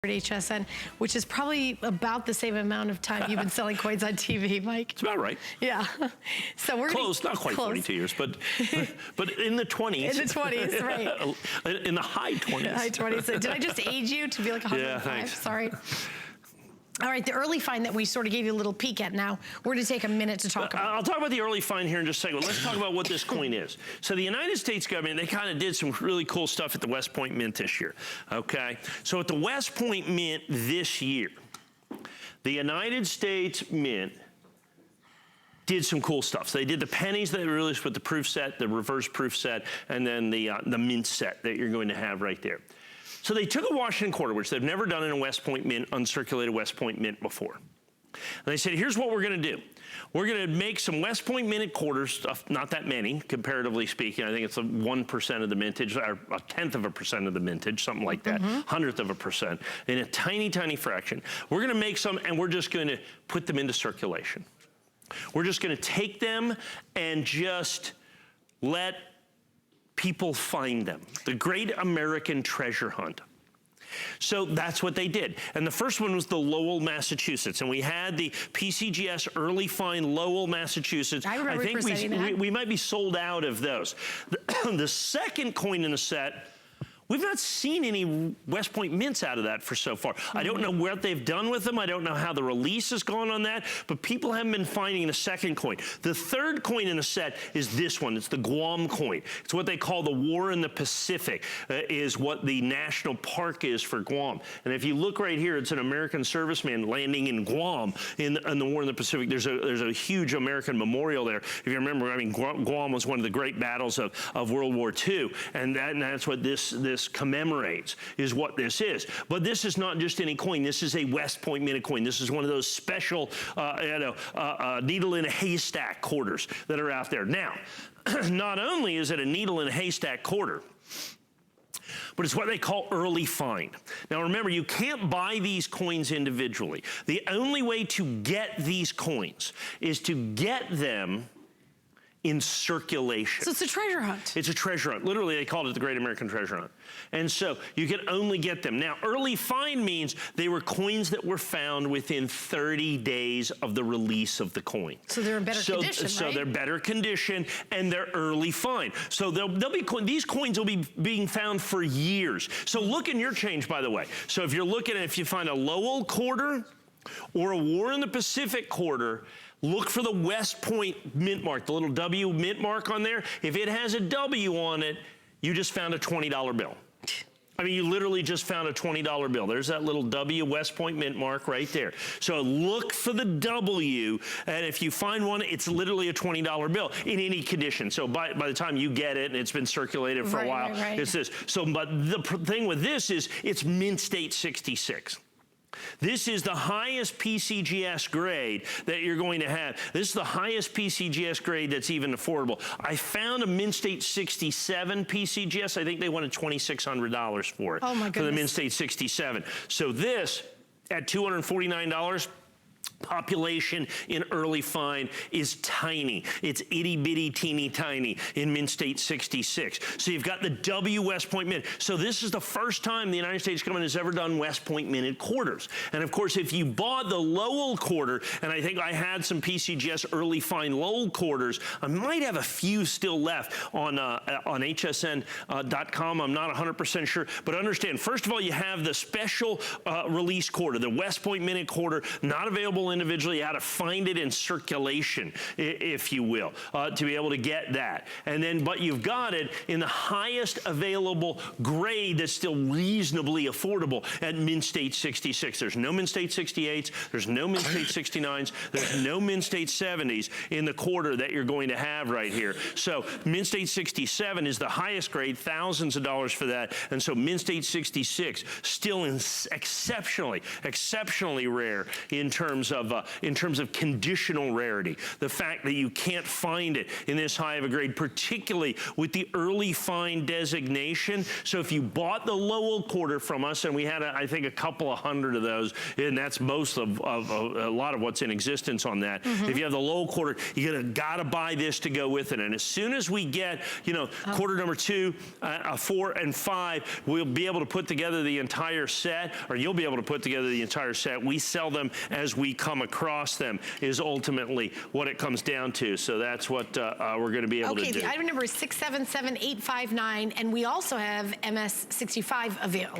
at HSN, which is probably about the same amount of time you've been selling coins on TV, Mike. It's about right. Yeah. So we're close, not quite 42 years, but in the 20s. In the 20s, right. In the high 20s. High 20s. So did I just age you to be like 105? Yeah, thanks. Sorry. All right, the early find that we sort of gave you a little peek at now, we're going to take a minute to talk about. I'll talk about the early find here in just a second. Let's talk about what this coin is. So the United States government, they kind of did some really cool stuff at the West Point Mint this year, okay? So at the West Point Mint this year, the United States Mint did some cool stuff. So they did the pennies that they released with the proof set, the reverse proof set, and then the mint set that you're going to have right there. So they took a Washington quarter, which they've never done in a West Point Mint, uncirculated West Point Mint before. And they said, here's what we're gonna do. We're gonna make some West Point minted quarters, not that many, comparatively speaking. I think it's 1% of the mintage, or 1/10% of the mintage, something like that, 100th of a percent, in a tiny, tiny fraction. We're gonna make some, and we're just gonna put them into circulation. We're just gonna take them and just let people find them. The great American treasure hunt. So that's what they did. And the first one was the Lowell, Massachusetts. And we had the PCGS early find Lowell, Massachusetts. I think we might be sold out of those. The second coin in the set, we've not seen any West Point mints out of that for so far. I don't know what they've done with them. I don't know how the release has gone on that, but people haven't been finding the second coin. The third coin in the set is this one. It's the Guam coin. It's what they call the War in the Pacific, is what the national park is for Guam. And if you look right here, it's an American serviceman landing in Guam in the War in the Pacific. There's a huge American memorial there. If you remember, I mean, Guam was one of the great battles of World War II, and that's what this commemorates, is what this is. But this is not just any coin. This is a West Point minted coin. This is one of those special needle in a haystack quarters that are out there. Now, not only is it a needle in a haystack quarter, but it's what they call early find. Now remember, you can't buy these coins individually. The only way to get these coins is to get them in circulation. So it's a treasure hunt. It's a treasure hunt. Literally, they called it the Great American Treasure Hunt. And so you can only get them. Now, early find means they were coins that were found within 30 days of the release of the coin. So they're in better condition, right? So they're better condition, and they're early find. So these coins will be being found for years. So look in your change, by the way. So if you're looking at, if you find a Lowell quarter or a War in the Pacific quarter, look for the West Point mint mark, the little W mint mark on there. If it has a W on it, you just found a $20 bill. I mean, you literally just found a $20 bill. There's that little W West Point mint mark right there. So look for the W, and if you find one, it's literally a $20 bill in any condition. So by the time you get it, and it's been circulated for a while, it's this. So, but the thing with this is, it's mint state 66. This is the highest PCGS grade that you're going to have. This is the highest PCGS grade that's even affordable. I found a Mint State 67 PCGS. I think they wanted $2,600 for it. Oh my goodness. For the Mint State 67. So this, at $249, population in early find is tiny. It's itty bitty teeny tiny in Mint State 66. So you've got the W West Point Mint. So this is the first time the United States government has ever done West Point minted quarters. And of course, if you bought the Lowell quarter, and I think I had some PCGS early find Lowell quarters, I might have a few still left on hsn.com. I'm not 100% sure, but understand, first of all, you have the special release quarter, the West Point minted quarter, not available individually. You had to find it in circulation, if you will, to be able to get that. And then, but you've got it in the highest available grade that's still reasonably affordable at Mint State 66. There's no Mint State 68s, there's no Mint State 69s, there's no Mint State 70s in the quarter that you're going to have right here. So Mint State 67 is the highest grade, thousands of dollars for that. And so Mint State 66 still exceptionally rare in terms of conditional rarity. The fact that you can't find it in this high of a grade, particularly with the early find designation. So if you bought the Lowell quarter from us, and we had, I think, a couple of hundred of those, and that's most of a lot of what's in existence on that. If you have the Lowell quarter, you gotta buy this to go with it. And as soon as we get, quarter number 2, 4, and 5, we'll be able to put together the entire set, or you'll be able to put together the entire set. We sell them as we come across them, is ultimately what it comes down to. So that's what we're going to be able to do. Okay, the item number is 677859, and we also have MS65 available.